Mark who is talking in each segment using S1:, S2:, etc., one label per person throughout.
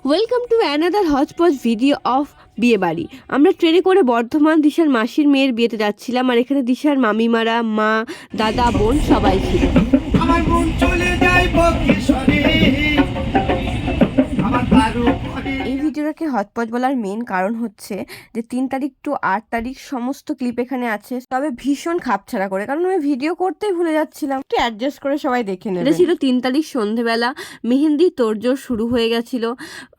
S1: Welcome to another hodgepodge video of বিয়ে বাড়ি। আমরা ট্রেনে করে বর্ধমান দিশার মাসির মেয়ের বিয়েতে যাচ্ছিলাম, আর এখানে দিশার মামিমারা, মা, দাদা, বোন সবাই ছিল।
S2: আমার বোন চলে যায় বক্রেশ্বরে, আমার বারো
S1: এই ভিডিওটাকে হটপট বলার মেন কারণ হচ্ছে যে 3 তারিখ টু 8 তারিখ সমস্ত ক্লিপ এখানে আছে, তবে ভীষণ খাপছাড়া করে, কারণ আমি ভিডিও করতেই ভুলে যাচ্ছিলাম। একটু অ্যাডজাস্ট করে সবাই দেখে নেবে। এটা ছিল 3 তারিখ সন্ধেবেলা, মেহেন্দি তোড়জোড় শুরু হয়ে গেছিল।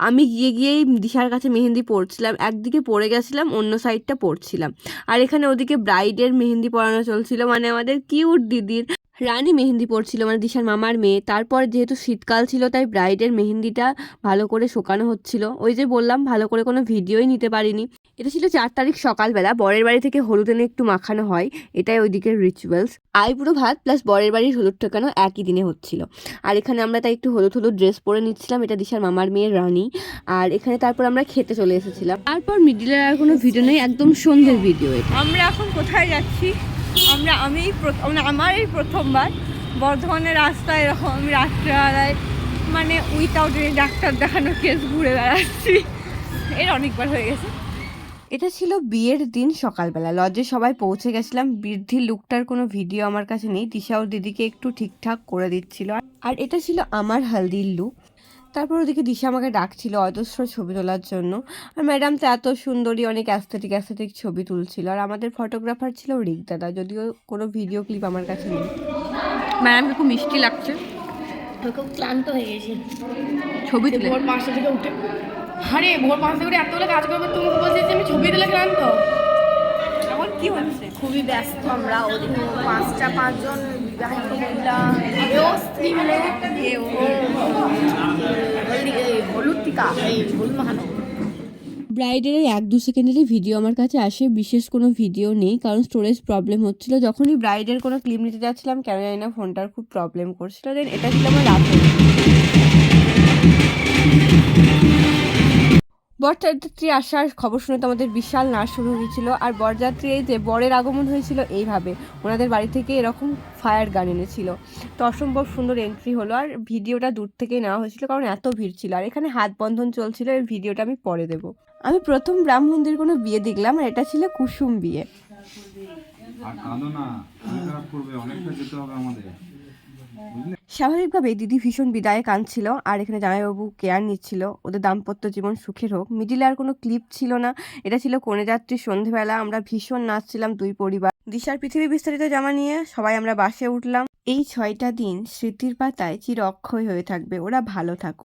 S1: আমি গিয়েই দিশার কাছে মেহেন্দি পড়ছিলাম, একদিকে পড়ে গেছিলাম, অন্য সাইডটা পড়ছিলাম। আর এখানে ওদিকে ব্রাইডের মেহেন্দি পরানো চলছিল, মানে আমাদের কিউট দিদির রানী মেহেন্দি পড়ছিল, মানে দিশার মামার মেয়ে। তারপর যেহেতু শীতকাল ছিল তাই ব্রাইডের মেহেন্দিটা ভালো করে শুকানো হচ্ছিল। ওই যে বললাম ভালো করে কোনো ভিডিওই নিতে পারিনি। এটা ছিল 4 তারিখ সকালবেলা, বরের বাড়ি থেকে হলুদ এনে একটু মাখানো হয়, এটাই ওইদিকের রিচুয়ালস। আইবুড়ো ভাত প্লাস বরের বাড়ির হলুদ ঠেকানো একই দিনে হচ্ছিল। আর এখানে আমরা তাই একটু হলুদ হলুদ ড্রেস পরে নিচ্ছিলাম, এটা দিশার মামার মেয়ের রানী। আর এখানে তারপর আমরা খেতে চলে এসেছিলাম। তারপর মিডিলের আর কোনো ভিডিও নেই, একদম সন্ধ্যের ভিডিও এটা।
S3: আমরা এখন কোথায় যাচ্ছি? আমার এই প্রথমবার বর্ধমানের রাস্তায় এরকম আমি রাত্রেবেলায় মানে উইথাউট ডাক্তার দেখানোর কেস ঘুরে বেড়াচ্ছি। এর অনেকবার হয়ে গেছে।
S1: এটা ছিল বিয়ের দিন সকালবেলা, লজে সবাই পৌঁছে গেছিলাম। বৃদ্ধির লুকটার কোনো ভিডিও আমার কাছে নেই, দিশা ওর দিদিকে একটু ঠিকঠাক করে দিচ্ছিল। আর এটা ছিল আমার হালদির লুক। তারপর ওদিকে দিশা আমাকে ডাকছিল অজস্র ছবি তোলার জন্য। আর ম্যাডাম তো এত সুন্দরী, অনেক অ্যাস্থেটিক ছবি তুলছিল। আর আমাদের ফটোগ্রাফার ছিল রিক দাদা, যদিও কোনো ভিডিও ক্লিপ আমার কাছে নেই।
S3: ম্যাডামকে খুব মিষ্টি লাগছে।
S4: খুব ক্লান্ত হয়ে গেছি
S3: ছবি তুলে
S4: ভোর 5টা থেকে উঠে। আরে ভোর 5টা থেকে এতগুলো কাজ করবে, তুমি বলছি যে আমি ছবি তুলে ক্লান্ত।
S3: এখন কি হচ্ছে?
S4: খুবই ব্যস্ত আমরা। ওদিকে 5জন বিবাহিত মহিলা এও স্ত্রী মিলে হলুদ টিকা এই হলুদ মাখানো।
S1: ব্রাইডের এই 1-2 সেকেন্ডেরই ভিডিও আমার কাছে আসে, বিশেষ কোনো ভিডিও নেই, কারণ স্টোরেজ প্রবলেম হচ্ছিল। যখনই ব্রাইডের কোনো ক্লিপ নিতে যাচ্ছিলাম কেন জানি না ফোনটার খুব প্রবলেম করছিল। দেন এটা ছিল আমার রাতে। বরযাত্রী আসার খবর শুনে তো আমাদের বিশাল নাচ শুরু হয়েছিল। আর বরযাত্রী এই যে বরের আগমন হয়েছিল এইভাবে, ওনাদের বাড়ি থেকে এরকম ফায়ার গান এনেছিল। তো অসম্ভব সুন্দর এন্ট্রি হলো। আর ভিডিওটা দূর থেকেই নেওয়া হয়েছিল, কারণ এত ভিড় ছিল। আর এখানে হাত বন্ধন চলছিল, এই ভিডিওটা আমি পরে দেবো। আমি প্রথম ব্রাহ্মণদের কোনো বিয়ে দেখলাম, আর এটা ছিল কুসুম বিয়ে।
S5: আর কাঁদো না, মন খারাপ করবে, অনেকটা যেতে হবে আমাদের।
S1: স্বাভাবিকভাবেই দিদি ভীষণ বিদায়ে কাঁদছিল, আর এখানে জামাইবাবু কেয়ার নিচ্ছিল, ওদের দাম্পত্য জীবন সুখের হোক। মিডিলে আর কোনো ক্লিপ ছিল না। এটা ছিল কনেযাত্রী সন্ধেবেলা, আমরা ভীষণ নাচছিলাম দুই পরিবার। দিশার পৃথিবী বিস্তারিত জামা নিয়ে সবাই আমরা বাসে উঠলাম। এই 6টা দিন স্মৃতির পাতায় চির অক্ষয় হয়ে থাকবে। ওরা ভালো থাকুক।